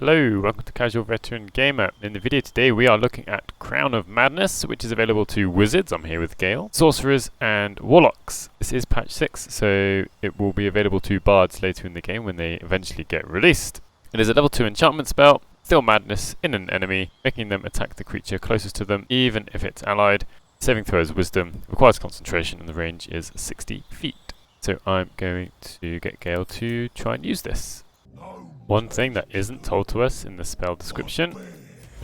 Hello, welcome to Casual Veteran Gamer. In the video today we are looking at Crown of Madness, which is available to Wizards, I'm here with Gale, Sorcerers and Warlocks. This is patch 6, so it will be available to Bards later in the game when they eventually get released. It is a level 2 enchantment spell, Still Madness in an enemy, making them attack the creature closest to them, even if it's allied. Saving throw is Wisdom, requires concentration, and the range is 60 feet. So I'm going to get Gale to try and use this. One thing that isn't told to us in the spell description,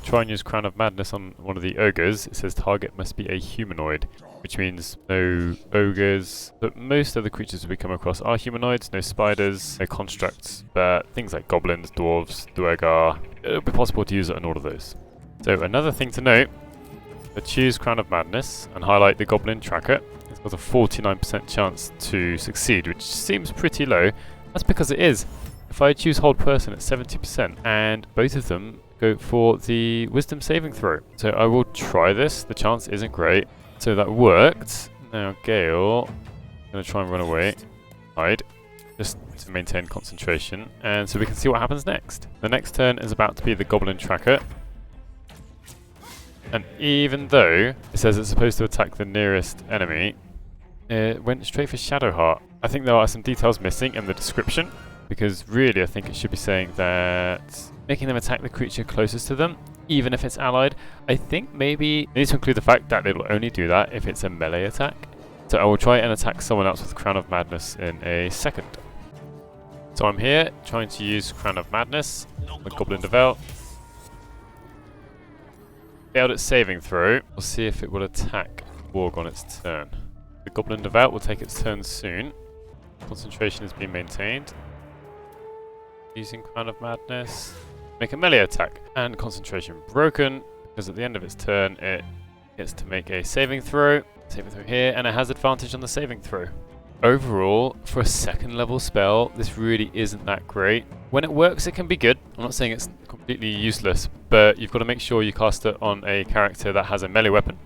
try and use Crown of Madness on one of the ogres. It says target must be a humanoid, which means no ogres, but most of the creatures we come across are humanoids, no spiders, no constructs, but things like goblins, dwarves, duergar, it'll be possible to use it on all of those. So another thing to note, choose Crown of Madness and highlight the goblin tracker. It's got a 49% chance to succeed, which seems pretty low. That's because it is. If I choose hold person at 70%, and both of them go for the wisdom saving throw. So I will try this. The chance isn't great. So that worked. Now Gale, I'm going to try and run away. Hide. Just to maintain concentration. And so we can see what happens next. The next turn is about to be the goblin tracker. And even though it says it's supposed to attack the nearest enemy, it went straight for Shadowheart. I think there are some details missing in the description, because really I think it should be saying that making them attack the creature closest to them, even if it's allied. I think maybe it needs to include the fact that it'll only do that if it's a melee attack. So I will try and attack someone else with Crown of Madness in a second. So I'm here trying to use Crown of Madness with Goblin Devout. Failed its saving throw. We'll see if it will attack Warg on its turn. The Goblin Devout will take its turn soon. Concentration has been maintained. Using Crown of Madness, make a melee attack, and concentration broken, because at the end of its turn it gets to make a saving throw here, and it has advantage on the saving throw. Overall, for a second level spell, this really isn't that great. When it works, it can be good. I'm not saying it's completely useless, but you've got to make sure you cast it on a character that has a melee weapon.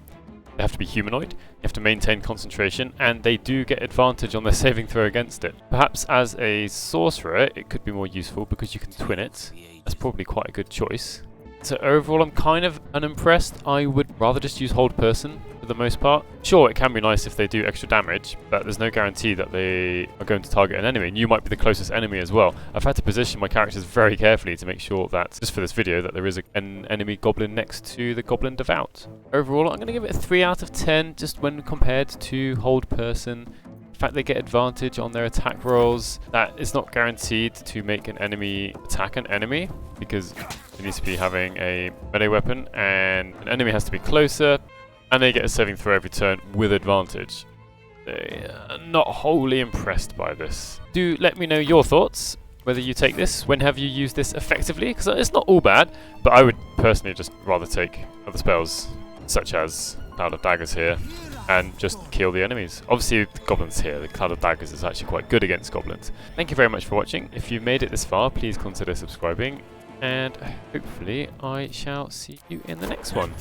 They have to be humanoid, you have to maintain concentration, and they do get advantage on their saving throw against it. Perhaps as a sorcerer, it could be more useful because you can twin it. That's probably quite a good choice. So overall, I'm kind of unimpressed. I would rather just use hold person for the most part. Sure, it can be nice if they do extra damage, but there's no guarantee that they are going to target an enemy, and you might be the closest enemy as well. I've had to position my characters very carefully to make sure that, just for this video, that there is an enemy goblin next to the Goblin Devout. Overall, I'm going to give it a 3 out of 10, just when compared to hold person. The fact they get advantage on their attack rolls, that is not guaranteed to make an enemy attack an enemy, because it needs to be having a melee weapon, and an enemy has to be closer, and they get a saving throw every turn with advantage. Not wholly impressed by this. Do let me know your thoughts, whether you take this, when have you used this effectively, because it's not all bad, but I would personally just rather take other spells, such as Cloud of Daggers here, and just kill the enemies. Obviously the goblins here, the Cloud of Daggers is actually quite good against goblins. Thank you very much for watching. If you've made it this far, please consider subscribing, and hopefully I shall see you in the next one.